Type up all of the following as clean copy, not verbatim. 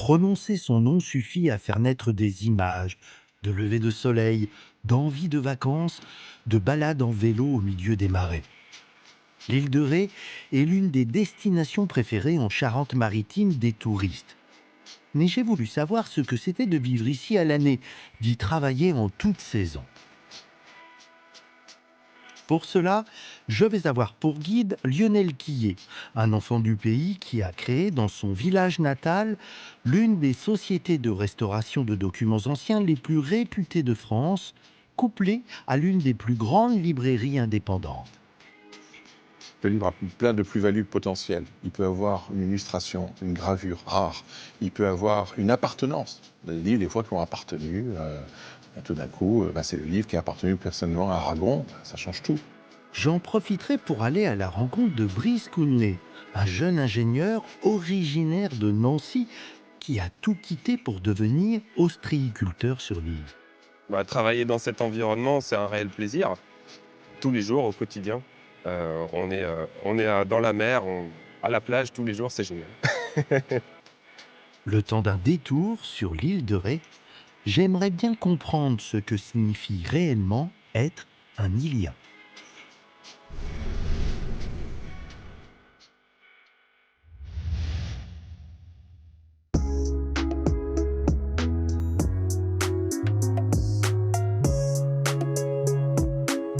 Prononcer son nom suffit à faire naître des images, de lever de soleil, d'envie de vacances, de balades en vélo au milieu des marais. L'île de Ré est l'une des destinations préférées en Charente-Maritime des touristes. Mais j'ai voulu savoir ce que c'était de vivre ici à l'année, d'y travailler en toute saison. Pour cela, je vais avoir pour guide Lionel Quillet, un enfant du pays qui a créé dans son village natal l'une des sociétés de restauration de documents anciens les plus réputées de France, couplée à l'une des plus grandes librairies indépendantes. Le livre a plein de plus-values potentielles. Il peut avoir une illustration, une gravure rare. Il peut avoir une appartenance. Des livres, des fois, qui ont appartenu. Tout d'un coup, c'est le livre qui a appartenu personnellement à Aragon. Ça change tout. J'en profiterai pour aller à la rencontre de Brice Coulnay, un jeune ingénieur originaire de Nancy qui a tout quitté pour devenir ostréiculteur sur l'île. Travailler dans cet environnement, c'est un réel plaisir. Tous les jours, au quotidien. On est dans la mer, à la plage tous les jours, c'est génial. Le temps d'un détour sur l'île de Ré, j'aimerais bien comprendre ce que signifie réellement être un Ilien.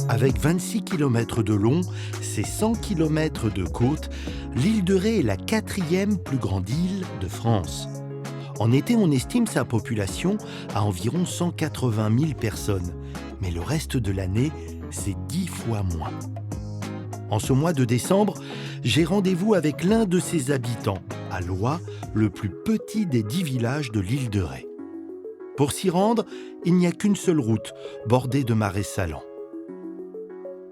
Avec 26 km de long, ses 100 km de côte, l'île de Ré est la 4e plus grande île de France. En été, on estime sa population à environ 180 000 personnes, mais le reste de l'année, c'est 10 fois moins. En ce mois de décembre, j'ai rendez-vous avec l'un de ses habitants, à Loye, le plus petit des 10 villages de l'île de Ré. Pour s'y rendre, il n'y a qu'une seule route, bordée de marais salants.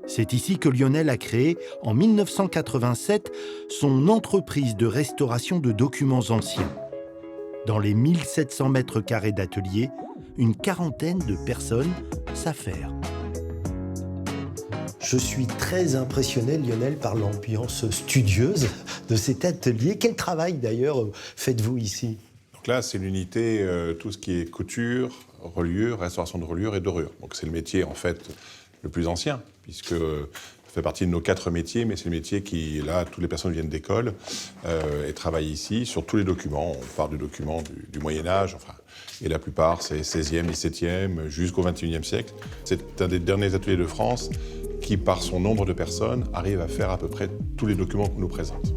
C'est ici que Lionel a créé, en 1987, son entreprise de restauration de documents anciens. Dans les 1700 mètres carrés d'atelier, une quarantaine de personnes s'affairent. Je suis très impressionné, Lionel, par l'ambiance studieuse de cet atelier. Quel travail, d'ailleurs, faites-vous ici ? Donc là, c'est l'unité, tout ce qui est couture, reliure, restauration de reliure et dorure. Donc c'est le métier, en fait, le plus ancien, puisque ça fait partie de nos 4 métiers, mais c'est le métier qui, là, toutes les personnes viennent d'école et travaillent ici sur tous les documents. On part de documents du Moyen-Âge, et la plupart, c'est 16e, 17e, jusqu'au 21e siècle. C'est un des derniers ateliers de France qui, par son nombre de personnes, arrive à faire à peu près tous les documents qu'on nous présente.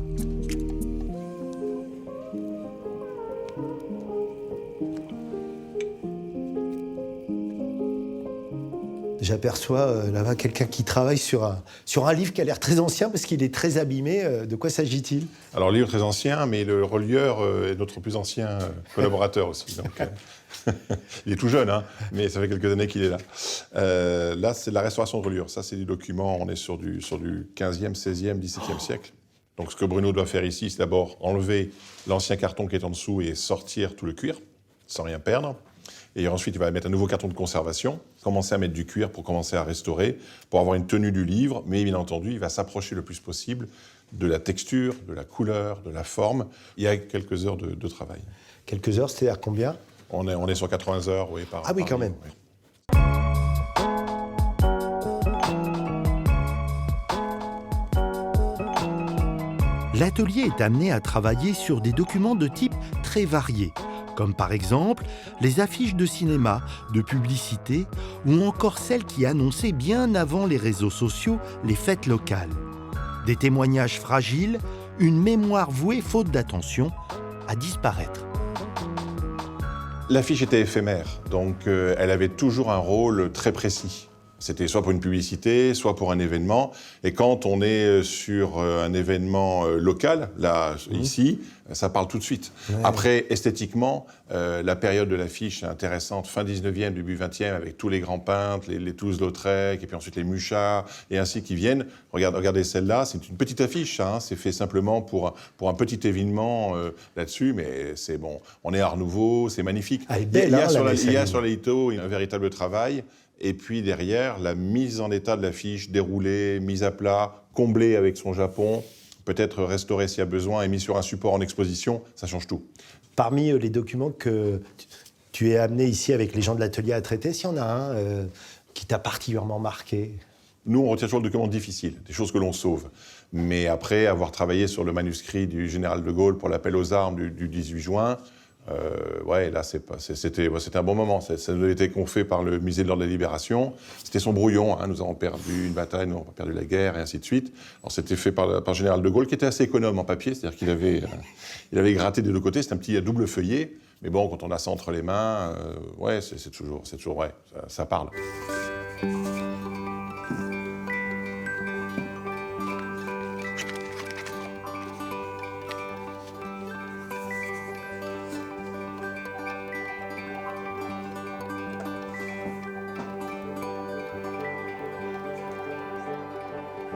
J'aperçois là-bas quelqu'un qui travaille sur un livre qui a l'air très ancien parce qu'il est très abîmé. De quoi s'agit-il ? Alors, le livre très ancien, mais le relieur est notre plus ancien collaborateur aussi. Donc, il est tout jeune, mais ça fait quelques années qu'il est là. Là, c'est de la restauration de reliure. Ça, c'est des documents, on est sur du 15e, 16e, 17e siècle. Donc, ce que Bruno doit faire ici, c'est d'abord enlever l'ancien carton qui est en dessous et sortir tout le cuir, sans rien perdre. Et ensuite, il va mettre un nouveau carton de conservation, commencer à mettre du cuir pour commencer à restaurer, pour avoir une tenue du livre. Mais bien entendu, il va s'approcher le plus possible de la texture, de la couleur, de la forme. Il y a quelques heures de travail. Quelques heures, c'est-à-dire combien ? On est sur 80 heures, oui, par Ah oui, par quand livre, même. oui. L'atelier est amené à travailler sur des documents de type très variés, comme par exemple les affiches de cinéma, de publicité ou encore celles qui annonçaient bien avant les réseaux sociaux les fêtes locales. Des témoignages fragiles, une mémoire vouée, faute d'attention, à disparaître. L'affiche était éphémère, donc elle avait toujours un rôle très précis. C'était soit pour une publicité, soit pour un événement. Et quand on est sur un événement local, là, ici, ça parle tout de suite. Ouais. Après, esthétiquement, la période de l'affiche est intéressante. Fin 19e, début 20e, avec tous les grands peintres, les Toulouse-Lautrec, et puis ensuite les Muchard, et ainsi qui viennent. Regardez celle-là, c'est une petite affiche, c'est fait simplement pour un petit événement là-dessus, mais c'est bon. On est Art Nouveau, c'est magnifique. Elle est belle, il y a sur les Ito un véritable travail. Et puis derrière, la mise en état de l'affiche, déroulée, mise à plat, comblée avec son Japon, peut-être restaurée s'il y a besoin et mise sur un support en exposition, ça change tout. Parmi les documents que tu es amené ici avec les gens de l'atelier à traiter, s'il y en a un qui t'a particulièrement marqué? Nous, on retient toujours le document difficile, des choses que l'on sauve. Mais après avoir travaillé sur le manuscrit du général de Gaulle pour l'appel aux armes du 18 juin, là, c'était un bon moment. Ça nous a été confié par le musée de l'Ordre de la Libération. C'était son brouillon. Nous avons perdu une bataille, nous avons perdu la guerre, et ainsi de suite. Alors, c'était fait par le général de Gaulle, qui était assez économe en papier, c'est-à-dire qu'il avait gratté des deux côtés. C'est un petit double feuillet. Mais bon, quand on a ça entre les mains, c'est toujours vrai. Ça parle.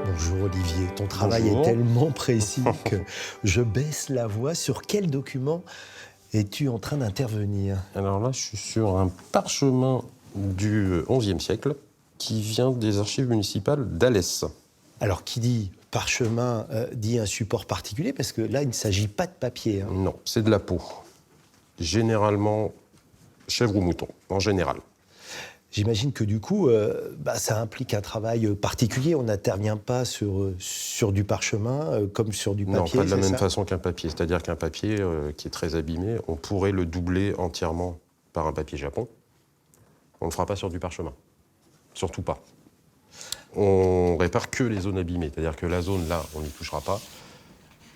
Bonjour Olivier, ton travail est tellement précis que je baisse la voix. Sur quel document es-tu en train d'intervenir? Alors là, je suis sur un parchemin du XIe siècle qui vient des archives municipales d'Alès. Alors, qui dit parchemin dit un support particulier, parce que là, il ne s'agit pas de papier. Non, c'est de la peau. Généralement, chèvre ou mouton, en général. J'imagine que du coup, ça implique un travail particulier. On n'intervient pas sur du parchemin comme sur du papier. Non, pas de la même façon qu'un papier. C'est-à-dire qu'un papier qui est très abîmé, on pourrait le doubler entièrement par un papier japon. On ne le fera pas sur du parchemin. Surtout pas. On répare que les zones abîmées. C'est-à-dire que la zone là, on n'y touchera pas.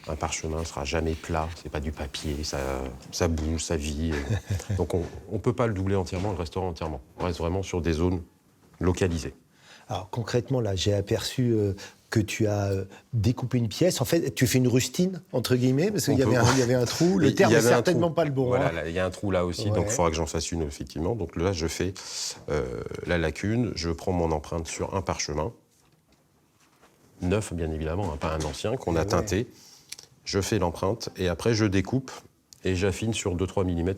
Un parchemin ne sera jamais plat, c'est pas du papier, ça bouge, ça vit. Donc on ne peut pas le doubler entièrement, le restaurer entièrement. On reste vraiment sur des zones localisées. Alors concrètement, là, j'ai aperçu que tu as découpé une pièce. En fait, tu fais une rustine, entre guillemets, parce qu'il y avait un trou. Le terme n'est certainement pas le bon. Voilà, il y a un trou là aussi, donc il faudra que j'en fasse une, effectivement. Donc là, je fais la lacune, je prends mon empreinte sur un parchemin, neuf bien évidemment, pas un ancien, qu'on a teinté. Je fais l'empreinte et après je découpe et j'affine sur 2-3 mm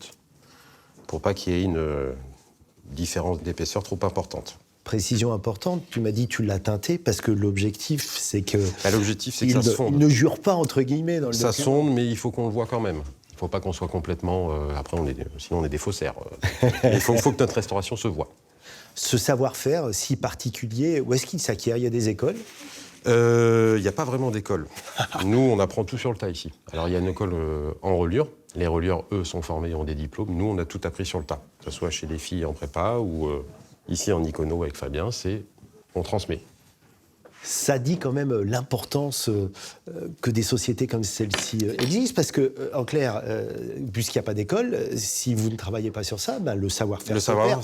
pour pas qu'il y ait une différence d'épaisseur trop importante. Précision importante, tu m'as dit que tu l'as teinté parce que l'objectif c'est que... L'objectif c'est que ça se fonde. Il ne jure pas entre guillemets dans le Ça document. sonde mais il faut qu'on le voit quand même. Il ne faut pas qu'on soit complètement... après sinon on est des faussaires. Il faut que notre restauration se voie. Ce savoir-faire si particulier, où est-ce qu'il s'acquiert? Il y a des écoles? Il n'y a pas vraiment d'école. Nous, on apprend tout sur le tas ici. Alors, il y a une école en reliure. Les relieurs, eux, sont formés, ont des diplômes. Nous, on a tout appris sur le tas. Que ce soit chez les filles en prépa ou ici en icono avec Fabien, on transmet. Ça dit quand même l'importance que des sociétés comme celle-ci existent, parce que, en clair, puisqu'il n'y a pas d'école, si vous ne travaillez pas sur ça, le savoir-faire va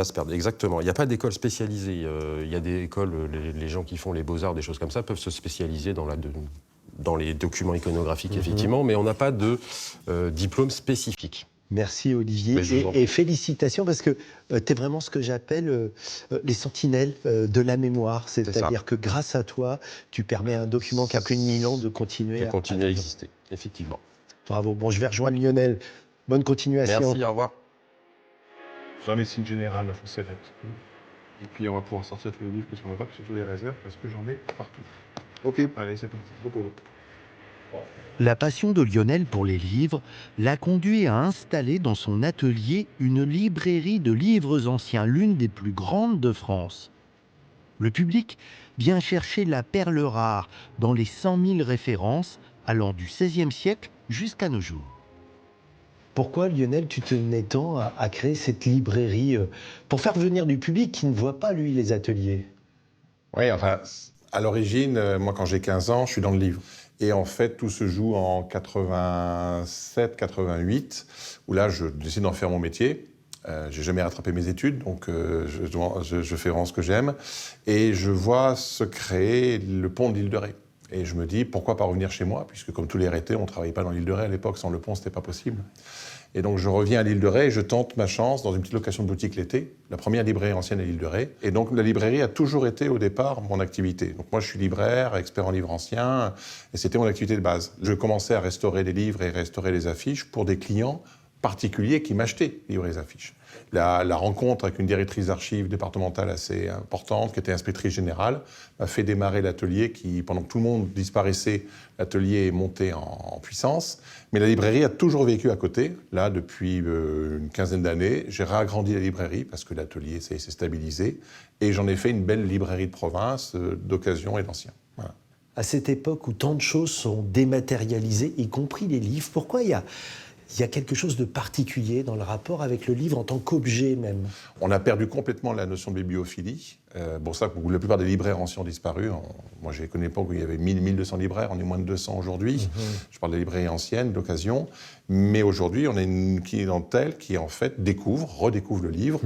se perdre, exactement. Il n'y a pas d'école spécialisée. Il y a des écoles, les gens qui font les beaux-arts, des choses comme ça, peuvent se spécialiser dans les documents iconographiques, effectivement, mais on n'a pas de diplôme spécifique. Merci Olivier, et félicitations parce que tu es vraiment ce que j'appelle les sentinelles de la mémoire. C'est-à-dire que grâce à toi, tu permets à un document qui a plus de 1000 ans de continuer à exister, effectivement. Bravo. Bon, je vais rejoindre Lionel. Bonne continuation. Merci, au revoir. La médecine générale, la foncette. Et puis on va pouvoir sortir tous les livres que sur le bac, surtout les réserves, parce que j'en ai partout. Ok, allez, c'est parti. Beaucoup. La passion de Lionel pour les livres l'a conduit à installer dans son atelier une librairie de livres anciens, l'une des plus grandes de France. Le public vient chercher la perle rare dans les 100 000 références allant du XVIe siècle jusqu'à nos jours. Pourquoi, Lionel, tu tenais tant à créer cette librairie pour faire venir du public qui ne voit pas, lui, les ateliers? Oui, enfin, à l'origine, moi, quand j'ai 15 ans, je suis dans le livre. Et en fait, tout se joue en 87-88, où là, je décide d'en faire mon métier. J'ai jamais rattrapé mes études, donc je fais vraiment ce que j'aime. Et je vois se créer le pont de l'île de Ré. Et je me dis, pourquoi pas revenir chez moi, puisque comme tous les Rétais, on ne travaillait pas dans l'île de Ré à l'époque, sans le pont, c'était pas possible. Et donc je reviens à l'île de Ré et je tente ma chance dans une petite location de boutique l'été, la première librairie ancienne à l'île de Ré. Et donc la librairie a toujours été au départ mon activité. Donc moi je suis libraire, expert en livres anciens, et c'était mon activité de base. Je commençais à restaurer des livres et restaurer les affiches pour des clients particuliers qui m'achetaient livres et affiches. La rencontre avec une directrice d'archives départementale assez importante, qui était inspectrice générale, m'a fait démarrer l'atelier qui, pendant que tout le monde disparaissait, l'atelier est monté en puissance. Mais la librairie a toujours vécu à côté. Là, depuis une quinzaine d'années, j'ai réagrandi la librairie parce que l'atelier s'est stabilisé. Et j'en ai fait une belle librairie de province, d'occasion et d'ancien. Voilà. À cette époque où tant de choses sont dématérialisées, y compris les livres, pourquoi il y a quelque chose de particulier dans le rapport avec le livre en tant qu'objet même? On a perdu complètement la notion de bibliophilie. Pour ça, la plupart des libraires anciens ont disparu. Moi, j'ai connu une époque où il y avait 1200 libraires, on est moins de 200 aujourd'hui. Je parle des librairies anciennes, d'occasion. Mais aujourd'hui, on a une clientèle qui, en fait, redécouvre le livre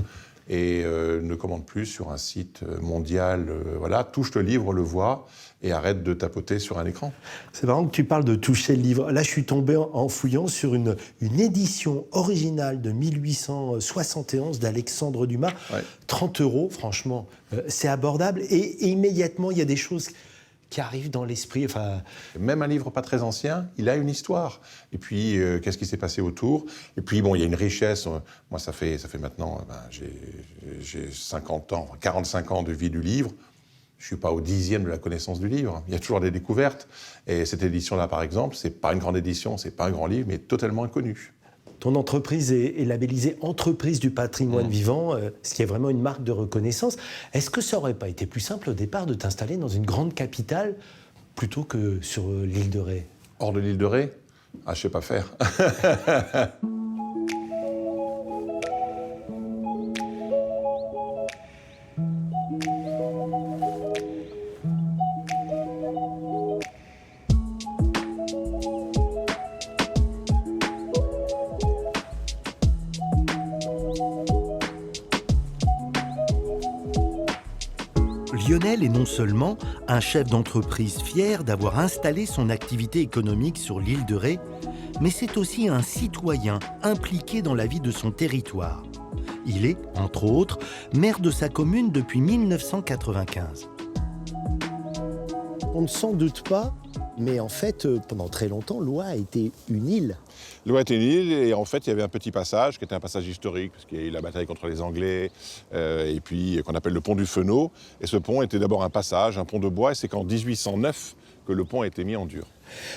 et ne commande plus sur un site mondial. Touche le livre, le voit et arrête de tapoter sur un écran. C'est marrant que tu parles de toucher le livre. Là, je suis tombé en fouillant sur une édition originale de 1871 d'Alexandre Dumas. Ouais. 30 €, franchement, c'est abordable. Et immédiatement, il y a des choses qui arrivent dans l'esprit. Même un livre pas très ancien, il a une histoire. Et puis, qu'est-ce qui s'est passé autour? Et puis, il y a une richesse. Moi, ça fait maintenant, j'ai 50 ans, 45 ans de vie du livre. Je ne suis pas au 10e de la connaissance du livre. Il y a toujours des découvertes. Et cette édition-là, par exemple, ce n'est pas une grande édition, ce n'est pas un grand livre, mais totalement inconnu. Ton entreprise est labellisée Entreprise du patrimoine vivant, ce qui est vraiment une marque de reconnaissance. Est-ce que ça n'aurait pas été plus simple au départ de t'installer dans une grande capitale plutôt que sur l'île de Ré? Hors de l'île de Ré? Je ne sais pas faire. Lionel est non seulement un chef d'entreprise fier d'avoir installé son activité économique sur l'île de Ré, mais c'est aussi un citoyen impliqué dans la vie de son territoire. Il est, entre autres, maire de sa commune depuis 1995. On ne s'en doute pas, mais en fait, pendant très longtemps, Loie a été une île. Loie était une île et en fait, il y avait un petit passage qui était un passage historique, parce qu'il y a eu la bataille contre les Anglais, et puis qu'on appelle le pont du Fenot. Et ce pont était d'abord un passage, un pont de bois, et c'est qu'en 1809 que le pont a été mis en dur.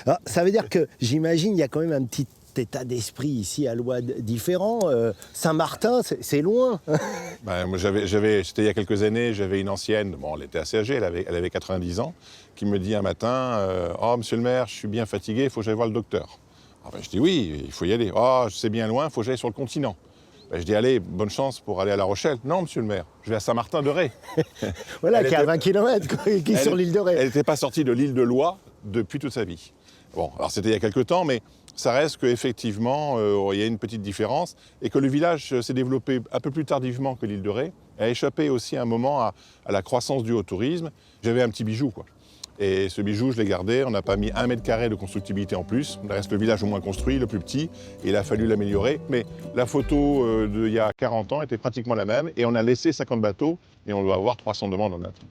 Alors, ça veut dire que, j'imagine, il y a quand même un petit état d'esprit ici à Loie différent. Saint-Martin, c'est loin. Moi, c'était il y a quelques années, j'avais une ancienne, elle était assez âgée, elle avait 90 ans, qui me dit un matin « Oh, monsieur le maire, je suis bien fatigué, il faut que j'aille voir le docteur. » Je dis « Oui, il faut y aller. »« Oh, c'est bien loin, il faut que j'aille sur le continent. » Je dis « Allez, bonne chance pour aller à La Rochelle. »« Non, monsieur le maire, je vais à Saint-Martin-de-Ré. » Voilà, qui est à 20 km, qui est sur l'île de Ré. Elle n'était pas sortie de l'île de Loie depuis toute sa vie. Bon, alors c'était il y a quelques temps, mais ça reste qu'effectivement, il y a une petite différence et que le village s'est développé un peu plus tardivement que l'île de Ré, a échappé aussi un moment à la croissance du haut-tourisme. J'avais un petit bijou, quoi. Et ce bijou, je l'ai gardé, on n'a pas mis 1 mètre carré de constructibilité en plus. Il reste le village au moins construit, le plus petit, et il a fallu l'améliorer. Mais la photo d'il y a 40 ans était pratiquement la même, et on a laissé 50 bateaux, et on doit avoir 300 demandes en attente.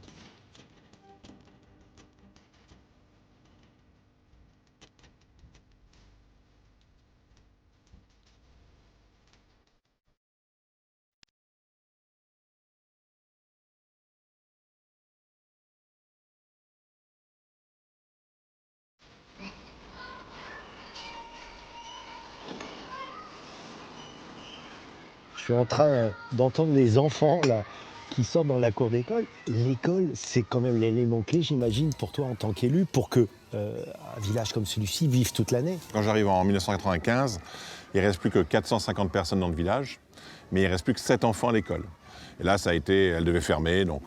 Je suis en train d'entendre les enfants là, qui sortent dans la cour d'école. L'école, c'est quand même l'élément clé, j'imagine, pour toi en tant qu'élu, pour que un village comme celui-ci vive toute l'année. Quand j'arrive en 1995, il ne reste plus que 450 personnes dans le village, mais il ne reste plus que 7 enfants à l'école. Et là, elle devait fermer, donc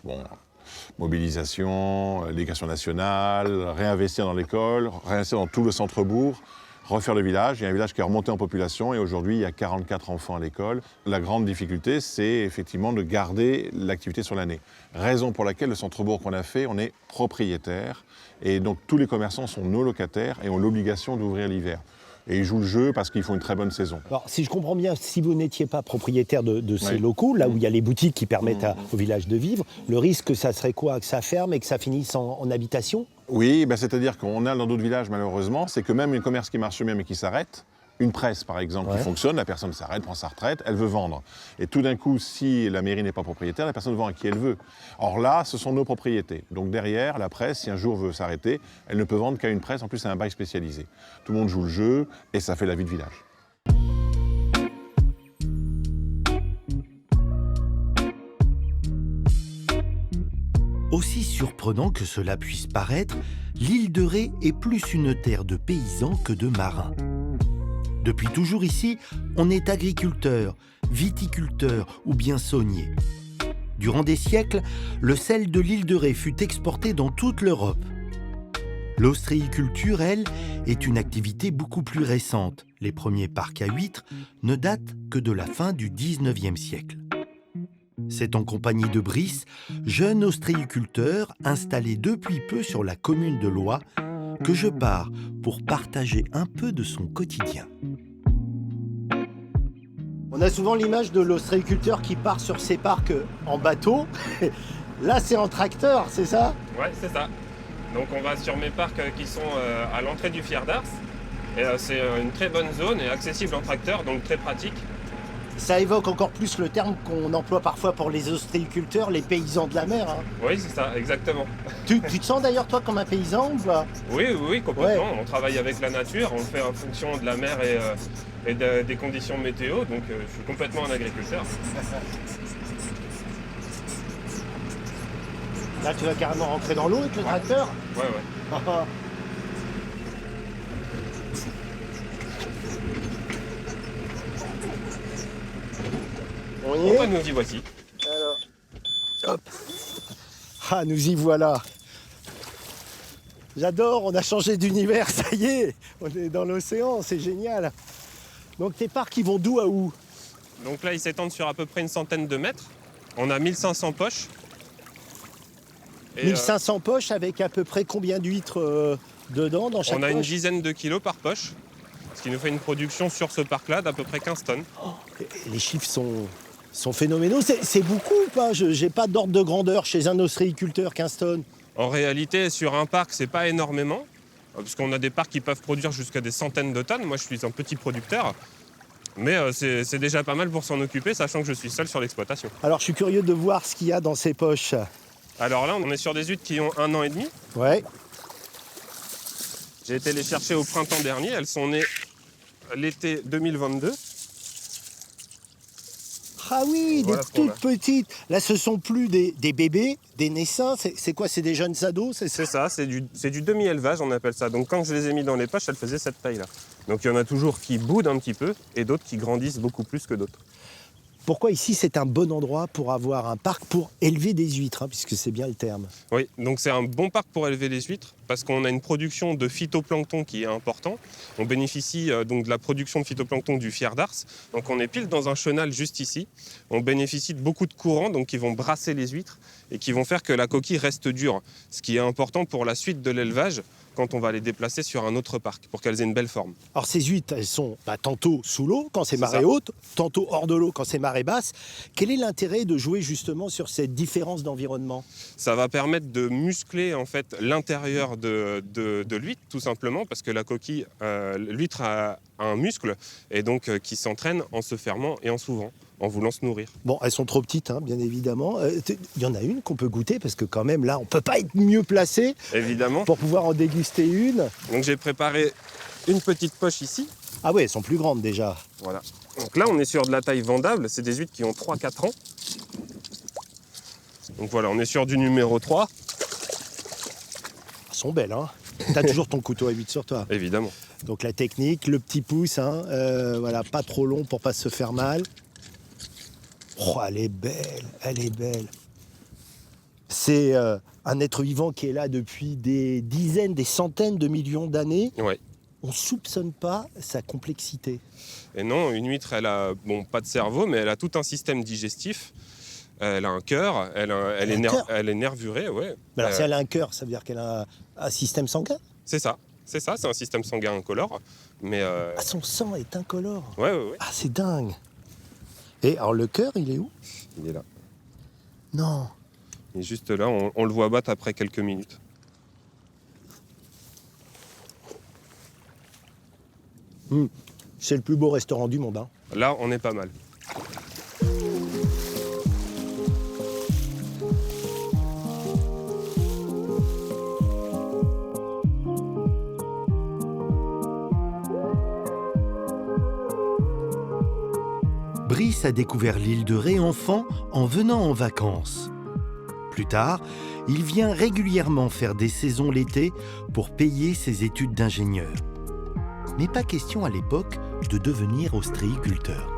mobilisation, l'éducation nationale, réinvestir dans l'école, réinvestir dans tout le centre-bourg, refaire le village. Il y a un village qui est remonté en population et aujourd'hui, il y a 44 enfants à l'école. La grande difficulté, c'est effectivement de garder l'activité sur l'année. Raison pour laquelle le centre-bourg qu'on a fait, on est propriétaire. Et donc, tous les commerçants sont nos locataires et ont l'obligation d'ouvrir l'hiver. Et ils jouent le jeu parce qu'ils font une très bonne saison. Alors, si je comprends bien, si vous n'étiez pas propriétaire de ces locaux, là où il y a les boutiques qui permettent au village de vivre, le risque, ça serait quoi? Que ça ferme et que ça finisse en habitation? Oui, c'est-à-dire qu'on a dans d'autres villages, malheureusement, c'est que même un commerce qui marche bien mais qui s'arrête, une presse, par exemple, qui fonctionne, la personne s'arrête, prend sa retraite, elle veut vendre. Et tout d'un coup, si la mairie n'est pas propriétaire, la personne vend à qui elle veut. Or là, ce sont nos propriétés. Donc derrière, la presse, si un jour veut s'arrêter, elle ne peut vendre qu'à une presse. En plus, c'est un bail spécialisé. Tout le monde joue le jeu et ça fait la vie de village. Aussi surprenant que cela puisse paraître, l'île de Ré est plus une terre de paysans que de marins. Depuis toujours ici, on est agriculteur, viticulteur ou bien saunier. Durant des siècles, le sel de l'île de Ré fut exporté dans toute l'Europe. L'ostréiculture, elle, est une activité beaucoup plus récente. Les premiers parcs à huîtres ne datent que de la fin du XIXe siècle. C'est en compagnie de Brice, jeune ostréiculteur installé depuis peu sur la commune de Loye, que je pars pour partager un peu de son quotidien. On a souvent l'image de l'ostréiculteur qui part sur ses parcs en bateau. Là, c'est en tracteur, c'est ça? Ouais, c'est ça. Donc on va sur mes parcs qui sont à l'entrée du Fier d'Ars. Et c'est une très bonne zone et accessible en tracteur, donc très pratique. Ça évoque encore plus le terme qu'on emploie parfois pour les ostréiculteurs, les paysans de la mer. Hein. Oui, c'est ça, exactement. Tu te sens d'ailleurs, toi, comme un paysan ou pas? Oui, complètement. Ouais. On travaille avec la nature, on fait en fonction de la mer et des conditions météo, donc je suis complètement un agriculteur. Là, tu vas carrément rentrer dans l'eau avec le tracteur? Ouais. On y est? Nous y voici. Alors, hop. Ah, nous y voilà. J'adore, on a changé d'univers, ça y est. On est dans l'océan, c'est génial. Donc tes parcs, ils vont d'où à où? Donc là, ils s'étendent sur à peu près une centaine de mètres. On a 1500 poches. Et 1500 poches avec à peu près combien d'huîtres dedans dans chaque poche? On a une dizaine de kilos par poche, ce qui nous fait une production sur ce parc-là d'à peu près 15 tonnes. Oh, les chiffres sont phénoménaux. C'est beaucoup ou pas? Je n'ai pas d'ordre de grandeur chez un ostréiculteur, 15 tonnes. En réalité, sur un parc, c'est pas énormément, parce qu'on a des parcs qui peuvent produire jusqu'à des centaines de tonnes. Moi, je suis un petit producteur. Mais c'est déjà pas mal pour s'en occuper, sachant que je suis seul sur l'exploitation. Alors, je suis curieux de voir ce qu'il y a dans ces poches. Alors là, on est sur des huîtres qui ont 1 an et demi. Ouais. J'ai été les chercher au printemps dernier. Elles sont nées l'été 2022. Ah oui, voilà, des toutes petites. Là, ce sont plus des bébés, des naissants. C'est quoi? C'est des jeunes ados? C'est ça, c'est du demi-élevage, on appelle ça. Donc quand je les ai mis dans les poches, elles faisaient cette taille-là. Donc il y en a toujours qui boudent un petit peu et d'autres qui grandissent beaucoup plus que d'autres. Pourquoi ici c'est un bon endroit pour avoir un parc pour élever des huîtres, hein, puisque c'est bien le terme. Oui, donc c'est un bon parc pour élever les huîtres parce qu'on a une production de phytoplancton qui est important. On bénéficie donc de la production de phytoplancton du Fier d'Ars. Donc on est pile dans un chenal juste ici. On bénéficie de beaucoup de courants donc qui vont brasser les huîtres et qui vont faire que la coquille reste dure. Ce qui est important pour la suite de l'élevage quand on va les déplacer sur un autre parc pour qu'elles aient une belle forme. Alors ces huîtres, elles sont tantôt sous l'eau quand c'est marée haute, tantôt hors de l'eau quand c'est marée basse. Quel est l'intérêt de jouer justement sur cette différence d'environnement? Ça va permettre de muscler en fait l'intérieur de l'huître tout simplement parce que la coquille, l'huître a un muscle et donc qui s'entraîne en se fermant et en s'ouvrant, en voulant se nourrir. Bon, elles sont trop petites, hein, bien évidemment. Il y en a une qu'on peut goûter parce que quand même là, on peut pas être mieux placé. Évidemment. Pour pouvoir en déguster une. Donc j'ai préparé une petite poche ici. Ah ouais, elles sont plus grandes déjà. Voilà. Donc là, on est sur de la taille vendable. C'est des huîtres qui ont 3-4 ans. Donc voilà, on est sur du numéro 3. Elles sont belles, hein. T'as toujours ton couteau à huître sur toi. Évidemment. Donc la technique, le petit pouce, hein, voilà, pas trop long pour pas se faire mal. Oh, elle est belle, elle est belle. C'est un être vivant qui est là depuis des dizaines, des centaines de millions d'années. Ouais. On ne soupçonne pas sa complexité. Et non, une huître, elle a pas de cerveau, mais elle a tout un système digestif. Elle a un cœur, elle est nervurée, ouais. Mais alors si elle a un cœur, ça veut dire qu'elle a un système sanguin? C'est ça, c'est un système sanguin incolore. Mais Ah, son sang est incolore? Ouais. Ah, c'est dingue. Et alors le cœur, il est où? Il est là. Non. Il est juste là, on le voit battre après quelques minutes. C'est le plus beau restaurant du monde. Hein. Là, on est pas mal. Brice a découvert l'île de Ré enfant en venant en vacances. Plus tard, il vient régulièrement faire des saisons l'été pour payer ses études d'ingénieur. Mais pas question à l'époque de devenir ostréiculteur.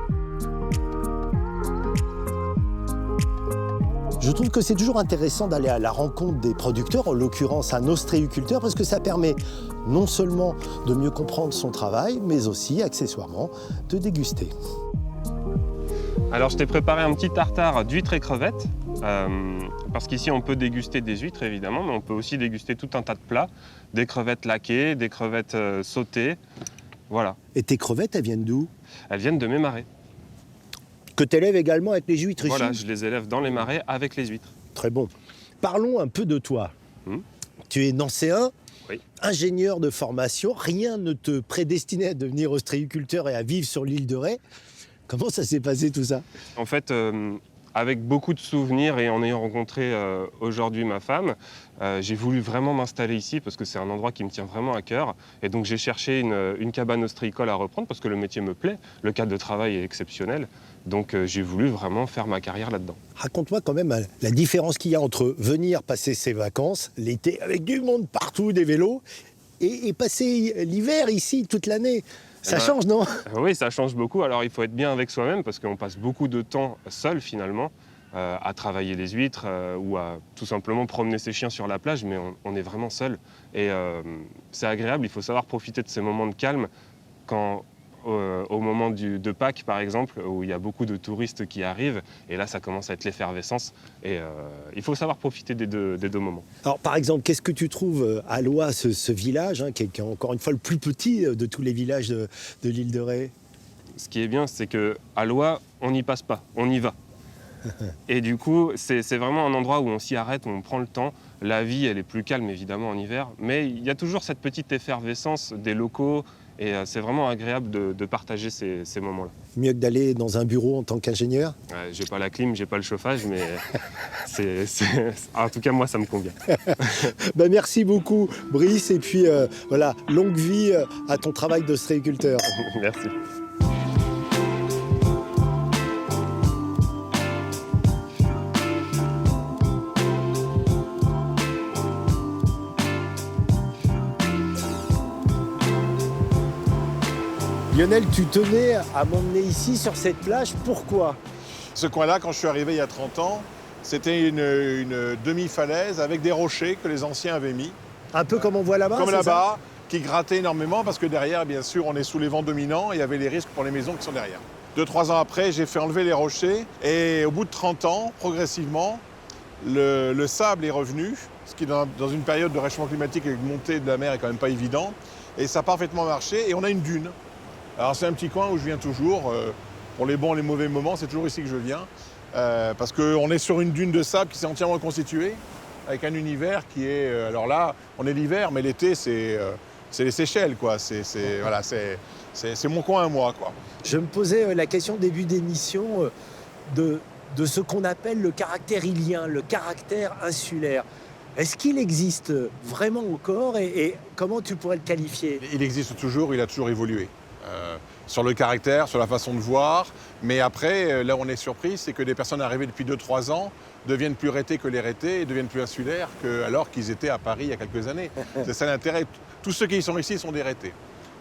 Je trouve que c'est toujours intéressant d'aller à la rencontre des producteurs, en l'occurrence un ostréiculteur, parce que ça permet non seulement de mieux comprendre son travail, mais aussi, accessoirement, de déguster. Alors, je t'ai préparé un petit tartare d'huîtres et crevettes, parce qu'ici, on peut déguster des huîtres, évidemment, mais on peut aussi déguster tout un tas de plats, des crevettes laquées, des crevettes sautées, voilà. Et tes crevettes, elles viennent d'où? Elles viennent de mes marais. Que tu élèves également avec les huîtres Voilà, ici? je les élève dans les marais avec les huîtres. Très bon. Parlons un peu de toi. Tu es nancéen, oui. Ingénieur de formation. Rien ne te prédestinait à devenir ostréiculteur et à vivre sur l'île de Ré. Comment ça s'est passé tout ça? En fait, avec beaucoup de souvenirs et en ayant rencontré aujourd'hui ma femme, j'ai voulu vraiment m'installer ici parce que c'est un endroit qui me tient vraiment à cœur. Et donc j'ai cherché une cabane ostréicole à reprendre parce que le métier me plaît, le cadre de travail est exceptionnel. Donc j'ai voulu vraiment faire ma carrière là-dedans. Raconte-moi quand même la différence qu'il y a entre venir passer ses vacances l'été avec du monde partout, des vélos, et passer l'hiver ici toute l'année. Ça change, non? Oui, ça change beaucoup. Alors, il faut être bien avec soi-même parce qu'on passe beaucoup de temps seul, finalement, à travailler les huîtres ou à tout simplement promener ses chiens sur la plage, mais on est vraiment seul. Et c'est agréable, il faut savoir profiter de ces moments de calme quand, au moment de Pâques, par exemple, où il y a beaucoup de touristes qui arrivent, et là, ça commence à être l'effervescence. Et il faut savoir profiter des deux moments. Alors, par exemple, qu'est-ce que tu trouves à Loie, ce village, hein, qui est encore une fois le plus petit de tous les villages de l'île de Ré? Ce qui est bien, c'est qu'à Loie, on n'y passe pas, on y va. Et du coup, c'est vraiment un endroit où on s'y arrête, où on prend le temps. La vie, elle est plus calme, évidemment, en hiver, mais il y a toujours cette petite effervescence des locaux, et c'est vraiment agréable de partager ces moments-là. Mieux que d'aller dans un bureau en tant qu'ingénieur? J'ai pas la clim, j'ai pas le chauffage, mais en tout cas, moi, ça me convient. Ben, merci beaucoup, Brice, et puis voilà, longue vie à ton travail d'ostréiculteur. Merci. Lionel, tu tenais à m'emmener ici, sur cette plage. Pourquoi? Ce coin-là, quand je suis arrivé il y a 30 ans, c'était une demi-falaise avec des rochers que les anciens avaient mis. Un peu comme on voit là-bas? Comme là-bas, qui grattaient énormément parce que derrière, bien sûr, on est sous les vents dominants et il y avait les risques pour les maisons qui sont derrière. 2-3 ans après, j'ai fait enlever les rochers et au bout de 30 ans, progressivement, le sable est revenu, ce qui dans une période de réchauffement climatique avec une montée de la mer est quand même pas évident. Et ça a parfaitement marché et on a une dune. Alors c'est un petit coin où je viens toujours, pour les bons et les mauvais moments, c'est toujours ici que je viens, parce qu'on est sur une dune de sable qui s'est entièrement constituée, avec un univers qui est... alors là, on est l'hiver, mais l'été, c'est les Seychelles, quoi. Voilà, c'est mon coin à moi, quoi. Je me posais la question au début d'émission de ce qu'on appelle le caractère îlien, le caractère insulaire. Est-ce qu'il existe vraiment encore et comment tu pourrais le qualifier? Il existe toujours, il a toujours évolué. Sur le caractère, sur la façon de voir. Mais après, là où on est surpris, c'est que des personnes arrivées depuis 2-3 ans deviennent plus rétées que les rétés et deviennent plus insulaires alors qu'ils étaient à Paris il y a quelques années. C'est ça l'intérêt. Tous ceux qui sont ici sont des rétés.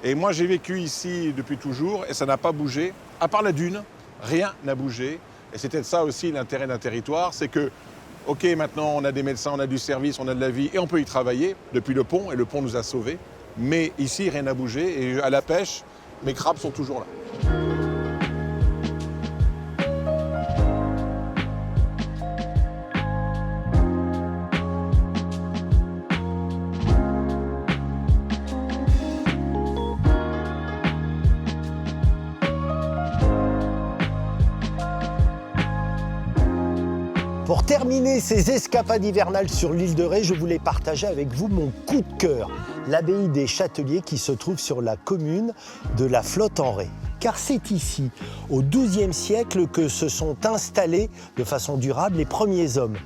Et moi, j'ai vécu ici depuis toujours et ça n'a pas bougé. À part la dune, rien n'a bougé. Et c'était ça aussi l'intérêt d'un territoire, c'est que, OK, maintenant on a des médecins, on a du service, on a de la vie et on peut y travailler depuis le pont et le pont nous a sauvés. Mais ici, rien n'a bougé et à la pêche, mes crabes sont toujours là. Pour terminer ces escapades hivernales sur l'île de Ré, je voulais partager avec vous mon coup de cœur, l'abbaye des Châteliers qui se trouve sur la commune de la Flotte-en-Ré. Car c'est ici, au XIIe siècle, que se sont installés de façon durable les premiers hommes.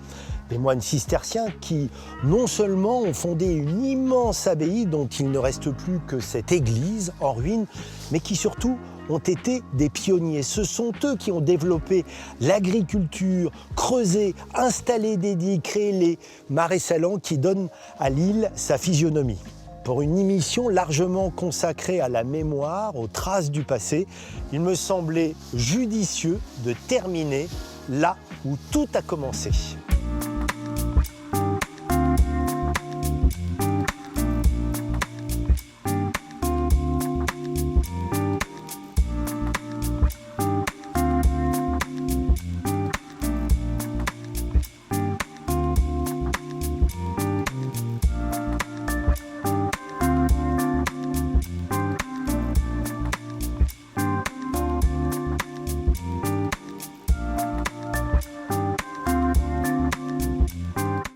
Des moines cisterciens qui, non seulement ont fondé une immense abbaye dont il ne reste plus que cette église en ruine, mais qui surtout ont été des pionniers. Ce sont eux qui ont développé l'agriculture, creusé, installé des digues, créé les marais salants qui donnent à l'île sa physionomie. Pour une émission largement consacrée à la mémoire, aux traces du passé, il me semblait judicieux de terminer là où tout a commencé.